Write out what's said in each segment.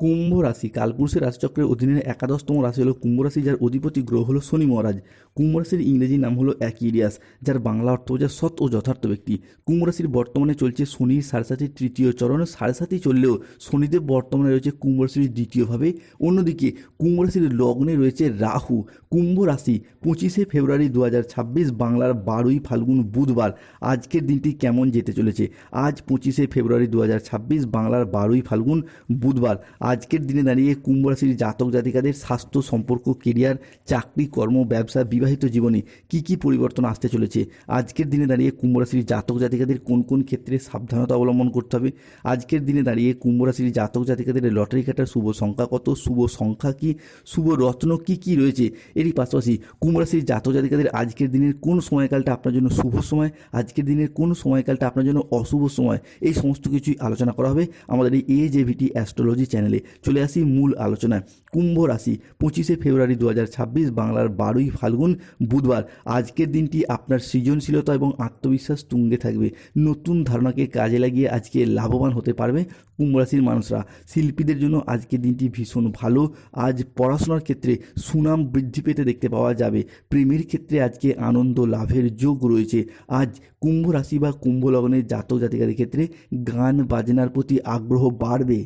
কুম্ভ রাশি কালপুরুষের রাশিচক্রের অধীনে একাদশতম রাশি হলো কুম্ভ রাশি, যার অধিপতি গ্রহ হলো শনি মহারাজ। কুম্ভ রাশির ইংরেজি নাম হলো অ্যাকিরিয়াস, যার বাংলা অর্থ বোঝায় সৎ ও যথার্থ ব্যক্তি। কুম্ভ রাশির বর্তমানে চলছে শনির সাড়ে সাতির তৃতীয় চরণ। সাড়ে সাতি চললেও শনিদেব বর্তমানে রয়েছে কুম্ভ রাশির দ্বিতীয়ভাবে। অন্যদিকে কুম্ভ রাশির লগ্নে রয়েছে রাহু। কুম্ভ রাশি 25শে ফেব্রুয়ারি 2026 বাংলার 12ই ফাল্গুন বুধবার। আজকের দিনটি কেমন যেতে চলেছে? আজ 25শে ফেব্রুয়ারি 2026 বাংলার 12ই ফাল্গুন বুধবার। আজকের দিনে দাঁড়িয়ে কুম্ভ রাশির জাতক জাতিকাদের স্বাস্থ্য, সম্পর্ক, কেরিয়ার, চাকরি, কর্ম, ব্যবসা, বিবাহিত জীবনে কি কি পরিবর্তন আসতে চলেছে? আজকের দিনে দাঁড়িয়ে কুম্ভ রাশির জাতক জাতিকাদের কোন কোন ক্ষেত্রে সাবধানতা অবলম্বন করতে হবে? আজকের দিনে দাঁড়িয়ে কুম্ভ রাশির জাতক জাতিকাদের লটারি কাটার শুভ সংখ্যা কত, শুভ সংখ্যা কি, শুভ রত্ন কি কি রয়েছে? এরই পাশাপাশি কুম্ভ রাশির জাতক জাতিকাদের আজকের দিনের কোন সময়কালটা আপনার জন্য শুভ সময়, আজকের দিনের কোন সময়কালটা আপনার জন্য অশুভ সময়, এই সমস্ত কিছুই আলোচনা করা হবে আমাদের এই AJVT অ্যাস্ট্রোলজি চ্যানেলে। চলে আসি মূল আলোচনায়। কুম্ভ রাশি 25শে ফেব্রুয়ারি 2026 বাংলার 12ই ফাল্গুন বুধবার। আজকের দিনটি আপনার সৃজনশীলতা এবং আত্মবিশ্বাস তুঙ্গে থাকবে। নতুন ধারণাকে কাজে লাগিয়ে আজকে লাভবান হতে পারবে কুম্ভ রাশির মানুষরা। শিল্পীদের জন্য আজকের দিনটি ভীষণ ভালো। আজ পড়াশোনার ক্ষেত্রে সুনাম বৃদ্ধি পেতে দেখতে পাওয়া যাবে। প্রেমের ক্ষেত্রে আজকে আনন্দ লাভের যোগ রয়েছে। আজ কুম্ভ রাশি বা কুম্ভ লগ্নের জাতক জাতিকাদের ক্ষেত্রে গান বাজনার প্রতি আগ্রহ বাড়বে।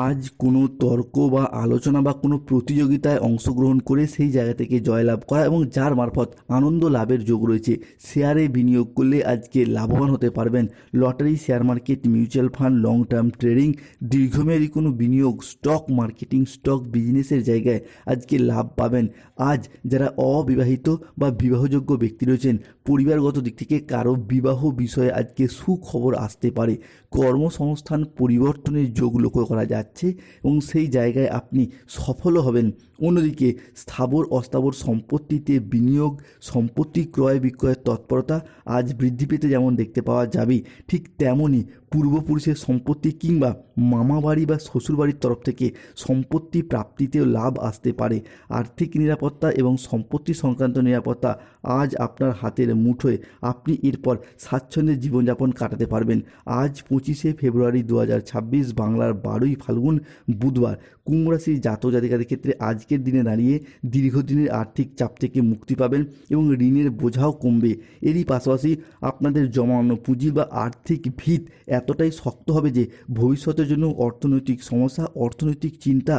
আজ কোনো তর্ক বা আলোচনা বা কোনো প্রতিযোগিতায় অংশগ্রহণ করে সেই জায়গা থেকে জয়লাভ করা এবং যার মারফত আনন্দ লাভের যোগ রয়েছে। শেয়ারে বিনিয়োগ করলে আজকে লাভবান হতে পারবেন। Lottery, share market, mutual fund, long term trading, দীর্ঘমেয়াদী কোনো বিনিয়োগ, স্টক মার্কেটিং, স্টক বিজনেসের জায়গায় আজকে লাভ পাবেন। আজ যারা অবিবাহিত বা বিবাহযোগ্য ব্যক্তি রয়েছেন, পরিবারগত দিক থেকে কারো বিবাহ বিষয়ে আজকে সুখবর আসতে পারে। কর্মসংস্থান পরিবর্তনের যোগ লক্ষ্য করা যাচ্ছে এবং সেই জায়গায় আপনি সফলও হবেন। অন্যদিকে স্থাবর অস্থাবর সম্পত্তিতে বিনিয়োগ, সম্পত্তি ক্রয় বিক্রয়ের তৎপরতা আজ বৃদ্ধি পেতে যেমন দেখতে পাওয়া যাবে, ঠিক তেমনই পূর্বপুরুষের সম্পত্তি কিংবা মামা বাড়ি বা শ্বশুরবাড়ির তরফ থেকে সম্পত্তি প্রাপ্তিতেও লাভ আসতে পারে। আর্থিক নিরাপত্তা এবং সম্পত্তি সংক্রান্ত নিরাপত্তা আজ আপনার হাতের মুঠোয়। আপনি এরপর স্বাচ্ছন্দ্যে জীবনযাপন কাটাতে পারবেন। আজ 25শে ফেব্রুয়ারি 2026 বাংলার 12ই ফাল্গুন বুধবার। কুম্ভ রাশির জাতক জাতিকাদের ক্ষেত্রে আজকের দিনে দাঁড়িয়ে দীর্ঘদিনের আর্থিক চাপ থেকে মুক্তি পাবেন এবং ঋণের বোঝাও কমবে। এরই পাশাপাশি আপনাদের জমানো পুঁজি বা আর্থিক ভিত এতটাই শক্ত হবে যে ভবিষ্যতের জন্য অর্থনৈতিক সমস্যা, অর্থনৈতিক চিন্তা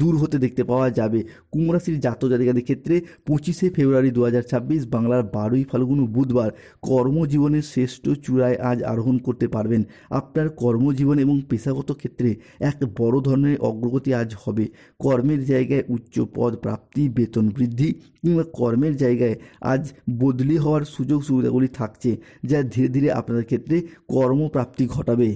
দূর হতে দেখতে পাওয়া যাবে। কুম্ভ রাশির জাতক জাতিকাদের ক্ষেত্রে 25শে ফেব্রুয়ারি 2026 বাংলার 12ই ফাল্গুন বুধবার কর্মজীবনের শ্রেষ্ঠ চূড়ায় আজ আরোহণ করতে পারবেন। আপনার কর্মজীবন এবং পেশাগত ক্ষেত্রে এক বড় ধরনের অগ্রগতি আজ হবে। কর্মের জায়গায় উচ্চ পদ প্রাপ্তি, বেতন বৃদ্ধি কিংবা কর্মের জায়গায় আজ বদলি হওয়ার সুযোগ সুবিধাগুলি থাকছে, যা ধীরে ধীরে আপনাদের ক্ষেত্রে কর্মপ্রাপ্তি ঘটাবে।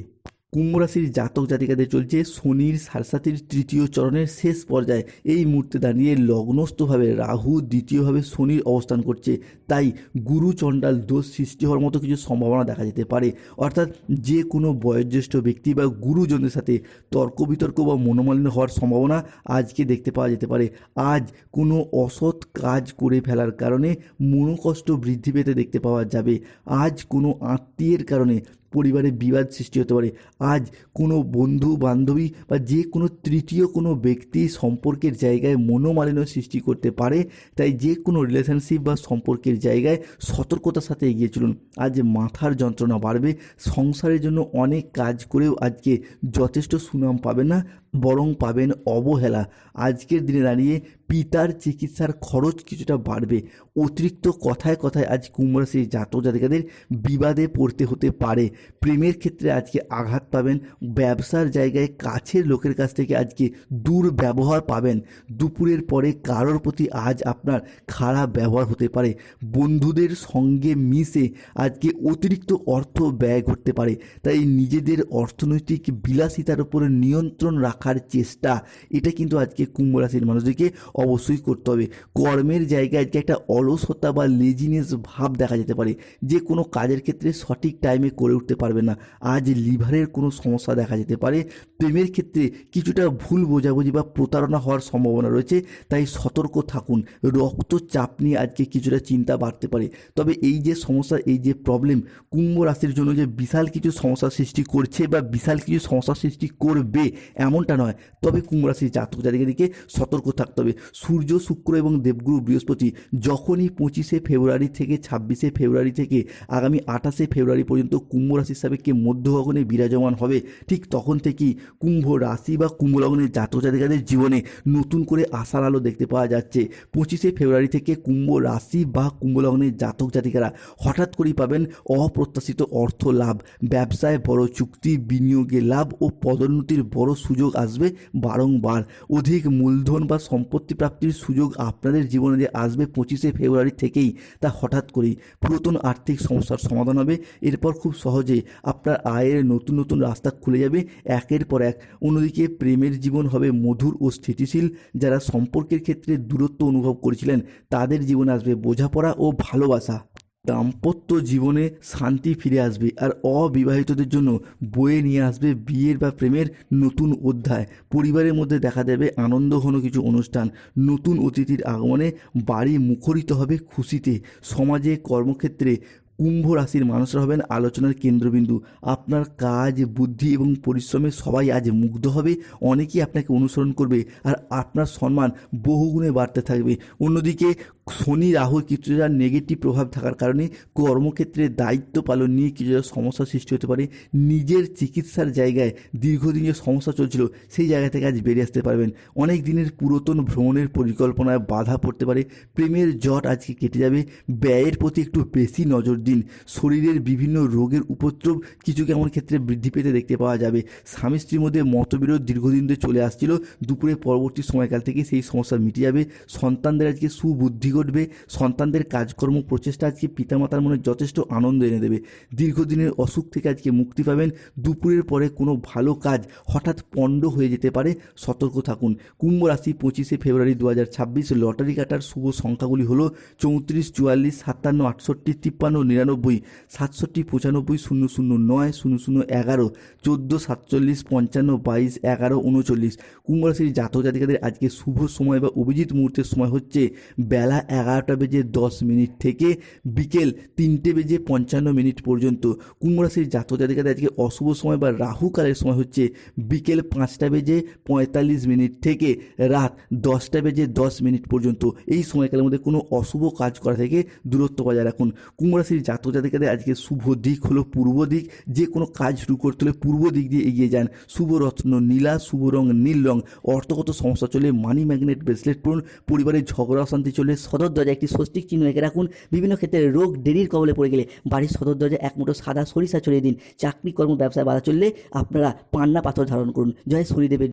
কুম্ভ রাশির জাতক জাতিকাদের চলছে শনির সাড়ে সাতির তৃতীয় চরণের শেষ পর্যায়ে। এই মুহূর্তে দাঁড়িয়ে লগ্নস্থভাবে রাহু, দ্বিতীয়ভাবে শনির অবস্থান করছে। তাই গুরু চণ্ডাল দোষ সৃষ্টি হওয়ার মতো কিছু সম্ভাবনা দেখা যেতে পারে। অর্থাৎ যে কোনো বয়োজ্যেষ্ঠ ব্যক্তি বা গুরুজনদের সাথে তর্ক বিতর্ক বা মনোমালিন্য হওয়ার সম্ভাবনা আজকে দেখতে পাওয়া যেতে পারে। আজ কোনো অসৎ কাজ করে ফেলার কারণে মনোকষ্ট বৃদ্ধি পেতে দেখতে পাওয়া যাবে। আজ কোনো আত্মীয়ের কারণে পরিবারে বিবাদ সৃষ্টি হতে পারে। আজ কোনো বন্ধু বান্ধবী বা যে কোনো তৃতীয় কোনো ব্যক্তি সম্পর্কের জায়গায় মনোমালিন্য সৃষ্টি করতে পারে। তাই যে কোনো রিলেশনশিপ বা সম্পর্কের জায়গায় সতর্কতার সাথে এগিয়ে চলুন। আজ মাথার যন্ত্রণা বাড়বে। সংসারের জন্য অনেক কাজ করেও আজকে যথেষ্ট সুনাম পাবেন না, বরং পাবেন অবহেলা। আজকের দিনে দাঁড়িয়ে পিতার চিকিৎসার খরচ কিছুটা বাড়বে। অতিরিক্ত কথায় কথায় আজ কুম্ভ রাশির জাতক জাতিকাদের বিবাদে পড়তে হতে পারে। প্রেমের ক্ষেত্রে আজকে আঘাত পাবেন। ব্যবসার জায়গায় কাছের লোকের কাছ থেকে আজকে দুর্ব্যবহার পাবেন। দুপুরের পরে কারোর প্রতি আজ আপনার খারাপ ব্যবহার হতে পারে। বন্ধুদের সঙ্গে মিশে আজকে অতিরিক্ত অর্থ ব্যয় করতে পারে। তাই নিজেদের অর্থনৈতিক বিলাসিতার উপরে নিয়ন্ত্রণ রাখার চেষ্টা, এটা কিন্তু আজকে কুম্ভ রাশির মানুষদেরকে অবশ্যই করতে হবে। কর্মের জায়গায় আজকে একটা অলসতা বা লেজিনেস ভাব দেখা যেতে পারে। যে কোনো কাজের ক্ষেত্রে সঠিক টাইমে করে উঠতে পারবে না। আজ লিভারের কোনো সমস্যা দেখা যেতে পারে। প্রেমের ক্ষেত্রে কিছুটা ভুল বোঝাবুঝি বা প্রতারণা হওয়ার সম্ভাবনা রয়েছে। তাই সতর্ক থাকুন। রক্তচাপ নিয়ে আজকে কিছুটা চিন্তা বাড়তে পারে। তবে এই যে সমস্যা, এই যে প্রবলেম কুম্ভ রাশির জন্য যে বিশাল কিছু সমস্যা সৃষ্টি করছে বা বিশাল কিছু সমস্যা সৃষ্টি করবে এমনটা নয়। তবে কুম্ভ রাশির জাতক জাতিকাদেরকে সতর্ক থাকতে হবে। সূর্য, শুক্র এবং দেবগুরু বৃহস্পতি যখনই 25শে ফেব্রুয়ারি থেকে 26শে ফেব্রুয়ারি থেকে আগামী 28শে ফেব্রুয়ারি পর্যন্ত কুম্ভ রাশির সাপেক্ষে মধ্য গগনে বিরাজমান হবে, ঠিক তখন থেকেই কুম্ভ রাশি বা কুম্ভ লগ্নের জাতক জাতিকাদের জীবনে নতুন করে আশার আলো দেখতে পাওয়া যাচ্ছে। 25শে ফেব্রুয়ারি থেকে কুম্ভ রাশি বা কুম্ভ লগ্নের জাতক জাতিকারা হঠাৎ করেই পাবেন অপ্রত্যাশিত অর্থ লাভ, ব্যবসায় বড় চুক্তি, বিনিয়োগে লাভ ও পদোন্নতির বড় সুযোগ আসবে বারংবার। অধিক মূলধন বা সম্পত্তি প্রাপ্তির সুযোগ আপনাদের জীবনে যে আসবে 25শে ফেব্রুয়ারি থেকেই, তা হঠাৎ করেই পুরাতন আর্থিক সমস্যার সমাধান হবে। এরপর খুব সহজেই আপনার আয়ের নতুন নতুন রাস্তা খুলে যাবে একের পর এক। অন্যদিকে প্রেমের জীবন হবে মধুর ও স্থিতিশীল। যারা সম্পর্কের ক্ষেত্রে দূরত্ব অনুভব করেছিলেন, তাদের জীবনে আসবে বোঝাপড়া ও ভালোবাসা। দাম্পত্য জীবনে শান্তি ফিরে আসবে, আর অবিবাহিতদের জন্য বয়ে নিয়ে আসবে বিয়ের বা প্রেমের নতুন অধ্যায়। পরিবারের মধ্যে দেখা দেবে আনন্দঘন কিছু অনুষ্ঠান, নতুন অতিথির আগমনে বাড়ি মুখরিত হবে খুশিতে। সমাজে, কর্মক্ষেত্রে কুম্ভ রাশির মানুষরা হবেন আলোচনার কেন্দ্রবিন্দু। আপনার কাজ, বুদ্ধি এবং পরিশ্রমে সবাই আজ মুগ্ধ হবে। অনেকেই আপনাকে অনুসরণ করবে আর আপনার সম্মান বহুগুণে বাড়তে থাকবে। অন্যদিকে শনি রাহুর কিছুটা নেগেটিভ প্রভাব থাকার কারণে কর্মক্ষেত্রে দায়িত্ব পালন নিয়ে কিছুটা সমস্যার সৃষ্টি হতে পারে। নিজের চিকিৎসার জায়গায় দীর্ঘদিন যে সমস্যা চলছিল, সেই জায়গা থেকে আজ বেরিয়ে আসতে পারবেন। অনেক দিনের পুরাতন ভ্রমণের পরিকল্পনায় বাধা পড়তে পারে। প্রেমের জট আজকে কেটে যাবে। ব্যয়ের প্রতি একটু বেশি নজর দিন। শরীরের বিভিন্ন রোগের উপদ্রব কিছু কেমন ক্ষেত্রে বৃদ্ধি পেতে দেখতে পাওয়া যাবে। স্বামী স্ত্রীর মধ্যে মতবিরোধ দীর্ঘদিন ধরে চলে আসছিল, দুপুরে পরবর্তী সময়কাল থেকে সেই সমস্যা মিটে যাবে। সন্তানদের আজকে সুবুদ্ধি ঘটবে। সন্তানদের কাজকর্ম প্রচেষ্টা আজকে পিতামাতার মনে যথেষ্ট আনন্দ এনে দেবে। দীর্ঘদিনের অসুখ থেকে আজকে মুক্তি পাবেন। দুপুরের পরে কোনো ভালো কাজ হঠাৎ পণ্ড হয়ে যেতে পারে, সতর্ক থাকুন। কুম্ভ রাশি 25শে ফেব্রুয়ারি 2026 লটারি কাটার শুভ সংখ্যাগুলি হলো 34, 44, 57, 68, 53, 99, 67, 95, 009, 00, 11, 14, 47, 55, 22, 11, 39। কুম্ভ রাশির জাতক জাতিকাদের আজকে শুভ সময় বা অভিজিৎ মুহূর্তের সময় হচ্ছে বেলা 11:10 থেকে বিকেল 3:55 পর্যন্ত। কুম্ভ রাশির জাতক জাতিকাদের আজকে অশুভ সময় বা রাহু কালের সময় হচ্ছে বিকেল 5:45 থেকে রাত 10:10 পর্যন্ত। এই সময়কালের মধ্যে কোনো অশুভ কাজ করা থেকে দূরত্ব বজায় রাখুন। কুম্ভ রাশির জাতক জাতিকাদের আজকে শুভ দিক হলো পূর্ব দিক। যে কোনো কাজ শুরু করতে হলে পূর্ব দিক দিয়ে এগিয়ে যান। শুভ রত্ন নীলা, শুভ রং নীল রং। অর্থগত সমস্যা চলে মানি ম্যাগনেট ব্রেসলেট পরুন। পরিবারের ঝগড়া অশান্তি চলে সদর দরজায় একটি স্বস্তিক চিহ্ন এঁকে রাখুন। বিভিন্ন ক্ষেত্রে রোগ দেরির কবলে পড়ে গেলে বাড়ির সদর দরজায় এক মুঠো সাদা সরিষা ছড়িয়ে দিন। চাকরি, কর্ম, ব্যবসায় বাধা চললে আপনারা পান্না পাথর ধারণ করুন। জয় শনিদেবের।